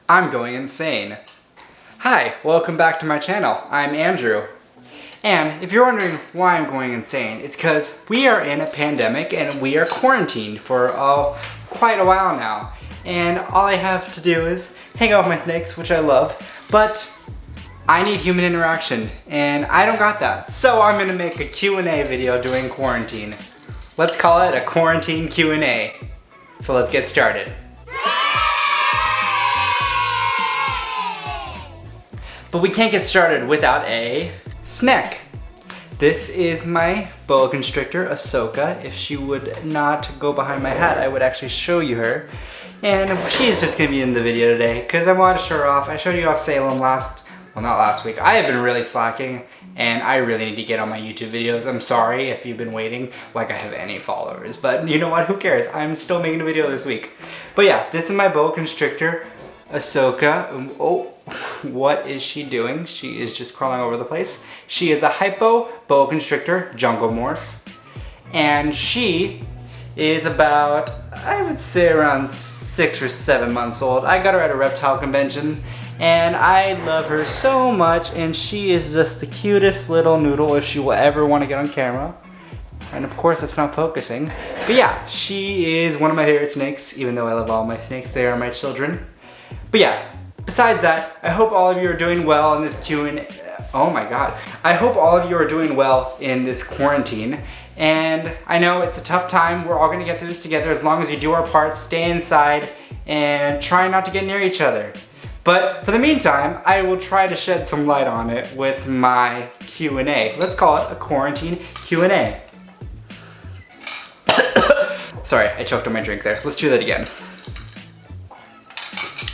I'm going insane. Hi, welcome back to my channel. I'm Andrew. And if you're wondering why I'm going insane, it's because we are in a pandemic and we are quarantined for quite a while now. And all I have to do is hang out with my snakes, which I love, but I need human interaction and I don't got that. So I'm gonna make a Q&A video during quarantine. Let's call it a quarantine Q&A. So let's get started. But we can't get started without a snack. This is my boa constrictor, Ahsoka. If she would not go behind my hat, I would actually show you her. And she's just gonna be in the video today because I wanted to show her off. I showed you off Salem not last week. I have been really slacking and I really need to get on my YouTube videos. I'm sorry if you've been waiting like I have any followers, but you know what, who cares? I'm still making a video this week. But yeah, this is my boa constrictor, Ahsoka. Oh, what is she doing? She is just crawling over the place. She is a hypo boa constrictor jungle morph, and she is about, I would say, around 6 or 7 months old. I got her at a reptile convention and I love her so much, and she is just the cutest little noodle if she will ever want to get on camera. And of course it's not focusing. But yeah, she is one of my favorite snakes, even though I love all my snakes, they are my children. But yeah, besides that, I hope all of you are doing well in this Q&A. Oh my god. I hope all of you are doing well in this quarantine. And I know it's a tough time. We're all gonna get through this together as long as you do our part, stay inside, and try not to get near each other. But for the meantime, I will try to shed some light on it with my Q&A. Let's call it a quarantine Q&A. Sorry, I choked on my drink there. Let's do that again.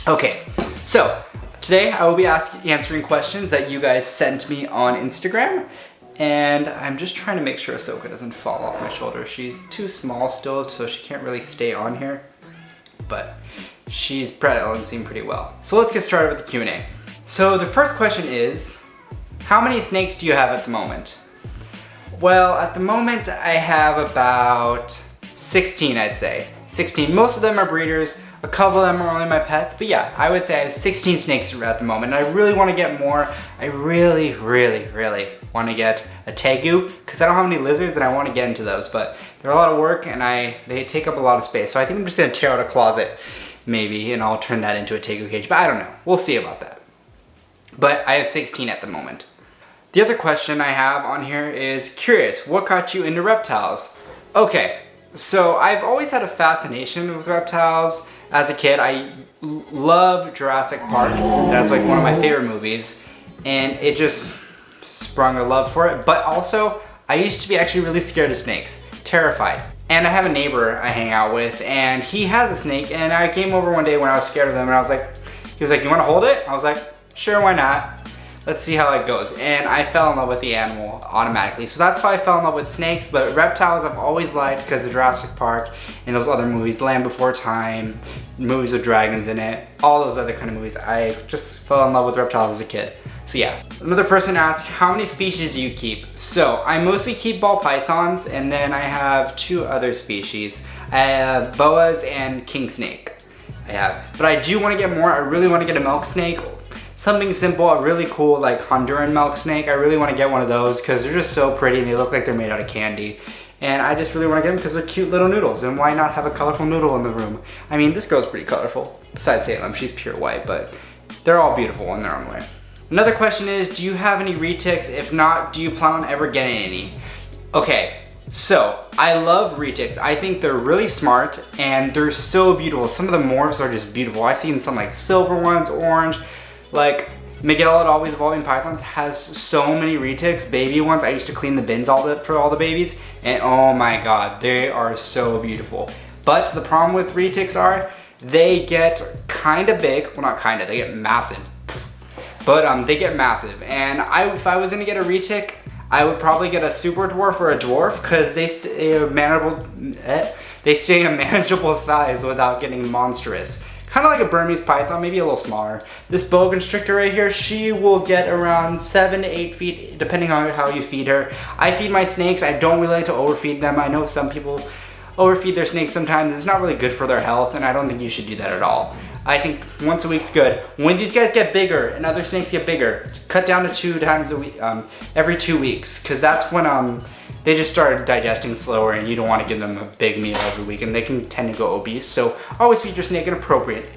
Okay, so today I will be answering questions that you guys sent me on Instagram. And I'm just trying to make sure Ahsoka doesn't fall off my shoulder. She's too small still, so she can't really stay on here. But she's balancing pretty well. So let's get started with the Q&A. So the first question is, how many snakes do you have at the moment? Well, at the moment I have about 16, I'd say. 16. Most of them are breeders. A couple of them are only my pets. But yeah, I would say I have 16 snakes at the moment. And I really want to get more. I really want to get a tegu because I don't have any lizards and I want to get into those. But they're a lot of work and they take up a lot of space. So I think I'm just going to tear out a closet maybe and I'll turn that into a tegu cage. But I don't know. We'll see about that. But I have 16 at the moment. The other question I have on here is curious. What got you into reptiles? Okay. So I've always had a fascination with reptiles. As a kid, I love Jurassic Park. That's like one of my favorite movies. And it just sprung a love for it. But also, I used to be actually really scared of snakes. Terrified. And I have a neighbor I hang out with, and he has a snake. And I came over one day when I was scared of him, and he was like, you want to hold it? I was like, sure, why not? Let's see how it goes. And I fell in love with the animal automatically. So that's how I fell in love with snakes, but reptiles I've always liked because of Jurassic Park and those other movies, Land Before Time, movies with dragons in it, all those other kind of movies. I just fell in love with reptiles as a kid. So yeah. Another person asked, how many species do you keep? So I mostly keep ball pythons, and then I have 2 other species. I have boas and king snake. But I do want to get more. I really want to get a milk snake. Something simple, a really cool like Honduran milk snake. I really want to get one of those because they're just so pretty and they look like they're made out of candy. And I just really want to get them because they're cute little noodles. And why not have a colorful noodle in the room? I mean, this girl's pretty colorful. Besides Salem, she's pure white, but they're all beautiful in their own way. Another question is, do you have any retics? If not, do you plan on ever getting any? Okay, so I love retics. I think they're really smart and they're so beautiful. Some of the morphs are just beautiful. I've seen some like silver ones, orange. Like Miguel at Always Evolving Pythons has so many retics, baby ones. I used to clean the bins for all the babies, and oh my god, they are so beautiful. But the problem with retics are they get kind of big. Well, not kind of, they get massive. But they get massive, and if I was gonna get a retic, I would probably get a super dwarf or a dwarf because they stay a manageable size without getting monstrous. Kind of like a Burmese python, maybe a little smaller. This boa constrictor right here, she will get around 7 to 8 feet, depending on how you feed her. I feed my snakes, I don't really like to overfeed them. I know some people overfeed their snakes sometimes. It's not really good for their health, and I don't think you should do that at all. I think once a week's good. When these guys get bigger and other snakes get bigger, cut down to 2 times a week, every 2 weeks, because that's when they just start digesting slower, and you don't want to give them a big meal every week, and they can tend to go obese. So always feed your snake an appropriate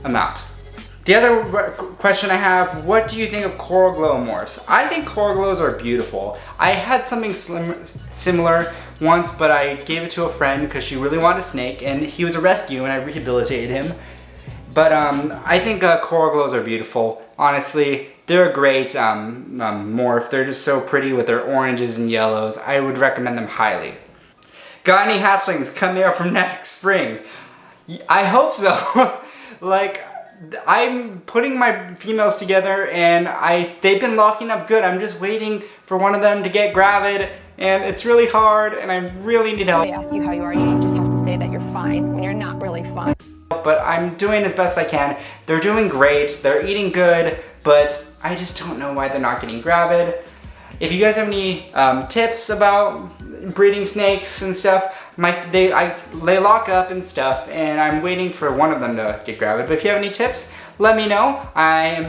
amount. The other question I have, what do you think of coral glow morphs? I think coral glows are beautiful. I had something similar once, but I gave it to a friend because she really wanted a snake, and he was a rescue and I rehabilitated him. But I think coral glows are beautiful. Honestly, they're a great morph. They're just so pretty with their oranges and yellows. I would recommend them highly. Got any hatchlings coming out from next spring? I hope so. Like, I'm putting my females together, and they've been locking up good. I'm just waiting for one of them to get gravid, and it's really hard, and I really need help. They ask you how you are, you just have to say that you're fine when you're not really fine. But I'm doing as best I can. They're doing great, they're eating good, but I just don't know why they're not getting gravid. If you guys have any tips about breeding snakes and stuff, they lock up and stuff, and I'm waiting for one of them to get gravid. But if you have any tips, let me know.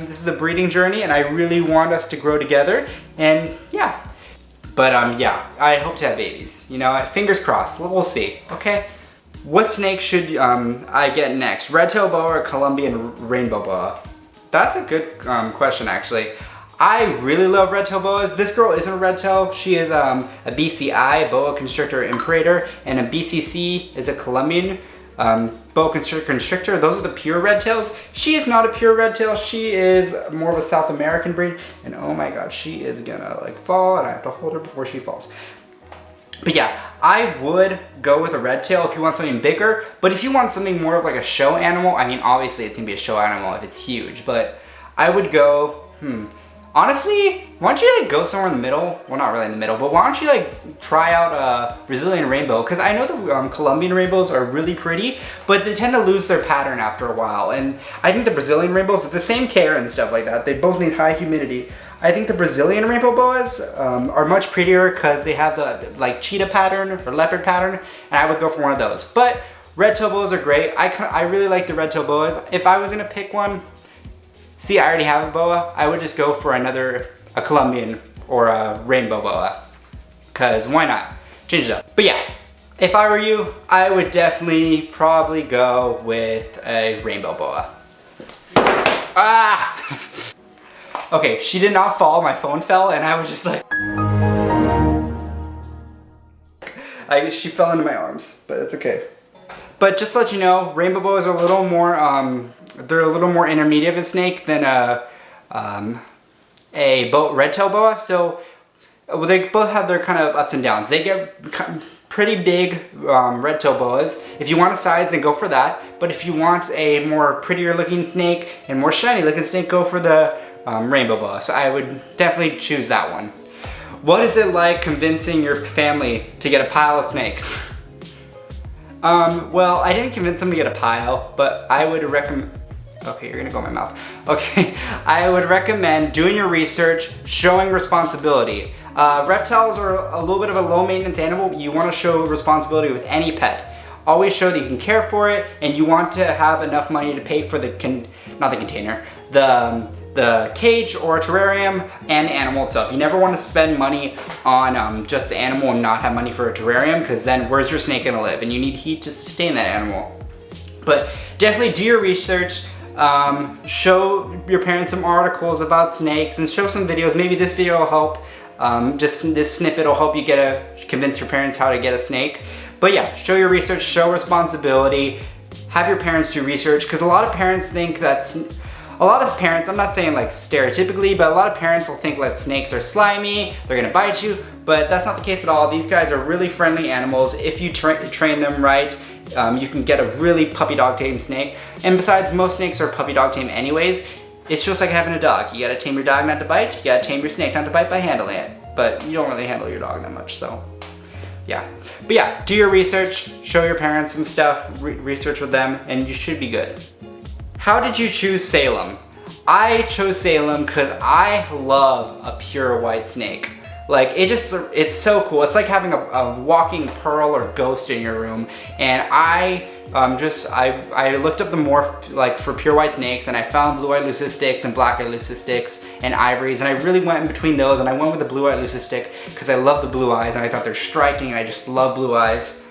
This is a breeding journey, and I really want us to grow together. And yeah, but yeah, I hope to have babies. You know, fingers crossed. We'll see. Okay. What snake should I get next? Red-tailed boa or Colombian rainbow boa? That's a good question, actually. I really love red-tailed boas. This girl isn't a red-tail. She is a BCI, boa constrictor imperator, and a BCC is a Colombian boa constrictor. Those are the pure red-tails. She is not a pure red-tail. She is more of a South American breed, and oh my god, she is gonna like fall, and I have to hold her before she falls. But yeah, I would go with a red tail if you want something bigger, but if you want something more of like a show animal, I mean, obviously it's gonna be a show animal if it's huge, but I would go, honestly, why don't you like go somewhere in the middle? Well, not really in the middle, but why don't you like try out a Brazilian rainbow? Because I know the Colombian rainbows are really pretty, but they tend to lose their pattern after a while, and I think the Brazilian rainbows, with the same care and stuff like that, they both need high humidity. I think the Brazilian rainbow boas are much prettier because they have the like cheetah pattern or leopard pattern, and I would go for one of those. But red-tailed boas are great. I really like the red-tailed boas. If I was gonna pick one, see, I already have a boa, I would just go for a Colombian or a rainbow boa, because why not? Change it up. But yeah, if I were you, I would definitely probably go with a rainbow boa. Ah! Okay, she did not fall, my phone fell, and I was just like... she fell into my arms, but it's okay. But just to let you know, rainbow boas are a little more, they're a little more intermediate of a snake than a red-tailed boa, so they both have their kind of ups and downs. They get pretty big red-tailed boas. If you want a size, then go for that. But if you want a more prettier looking snake and more shiny looking snake, go for the rainbow boa. So I would definitely choose that one. What is it like convincing your family to get a pile of snakes? Well, I didn't convince them to get a pile, but I would recommend... Okay, you're gonna go in my mouth. Okay, I would recommend doing your research, showing responsibility. Reptiles are a little bit of a low maintenance animal. You wanna show responsibility with any pet. Always show that you can care for it, and you want to have enough money to pay for the the cage or terrarium and the animal itself. You never want to spend money on just the animal and not have money for a terrarium, because then where's your snake gonna live? And you need heat to sustain that animal. But definitely do your research. Show your parents some articles about snakes and show some videos. Maybe this video will help. Just this snippet will help you convince your parents how to get a snake. But yeah, show your research, show responsibility, have your parents do research, because a lot of parents think I'm not saying like stereotypically, but a lot of parents will think that snakes are slimy, they're gonna bite you, but that's not the case at all. These guys are really friendly animals. If you train them right, you can get a really puppy dog tame snake. And besides, most snakes are puppy dog tame anyways. It's just like having a dog. You gotta tame your dog not to bite, you gotta tame your snake not to bite by handling it. But you don't really handle your dog that much, so yeah. But yeah, do your research, show your parents some stuff, research with them, and you should be good. How did you choose Salem? I chose Salem because I love a pure white snake. Like it's so cool. It's like having a walking pearl or ghost in your room. And I looked up the morph like for pure white snakes, and I found blue-eyed leucisticus and black-eyed leucisticus and ivories, and I really went in between those, and I went with the blue-eyed leucistic because I love the blue eyes and I thought they're striking, and I just love blue eyes.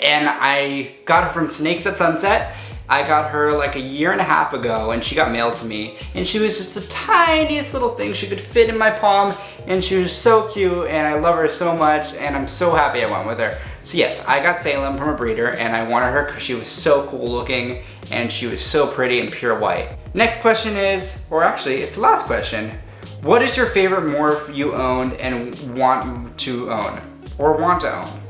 And I got her from Snakes at Sunset. I got her like a year and a half ago, and she got mailed to me, and she was just the tiniest little thing. She could fit in my palm, and she was so cute, and I love her so much, and I'm so happy I went with her. So yes, I got Salem from a breeder, and I wanted her because she was so cool looking, and she was so pretty and pure white. Next question is, or actually it's the last question, what is your favorite morph you owned and want to own? Or want to own?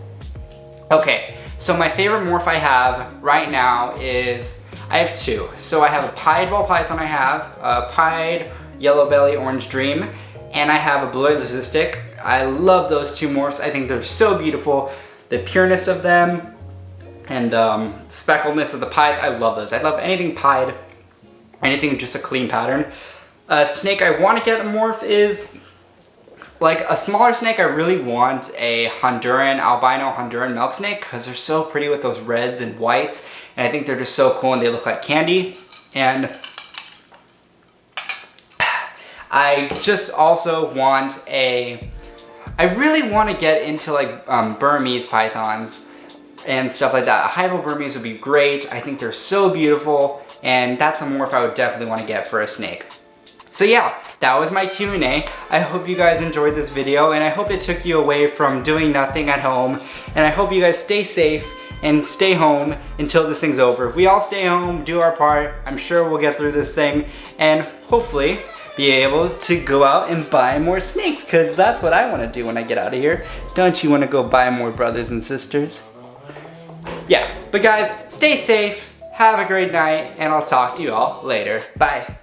Okay. So my favorite morph I have right now is, I have two. So I have a pied ball python I have, a pied yellow belly orange dream, and I have a blue-eyed leucistic. I love those two morphs. I think they're so beautiful. The pureness of them and speckledness of the pieds, I love those. I love anything pied, anything with just a clean pattern. Snake I want to get a morph is, like a smaller snake, I really want a albino Honduran milk snake because they're so pretty with those reds and whites, and I think they're just so cool and they look like candy. And I just also want I really want to get into like Burmese pythons and stuff like that. A Hypo Burmese would be great. I think they're so beautiful, and that's a morph I would definitely want to get for a snake. So yeah, that was my Q&A. I hope you guys enjoyed this video, and I hope it took you away from doing nothing at home, and I hope you guys stay safe and stay home until this thing's over. If we all stay home, do our part, I'm sure we'll get through this thing, and hopefully be able to go out and buy more snakes, because that's what I want to do when I get out of here. Don't you want to go buy more brothers and sisters? Yeah, but guys, stay safe, have a great night, and I'll talk to you all later. Bye.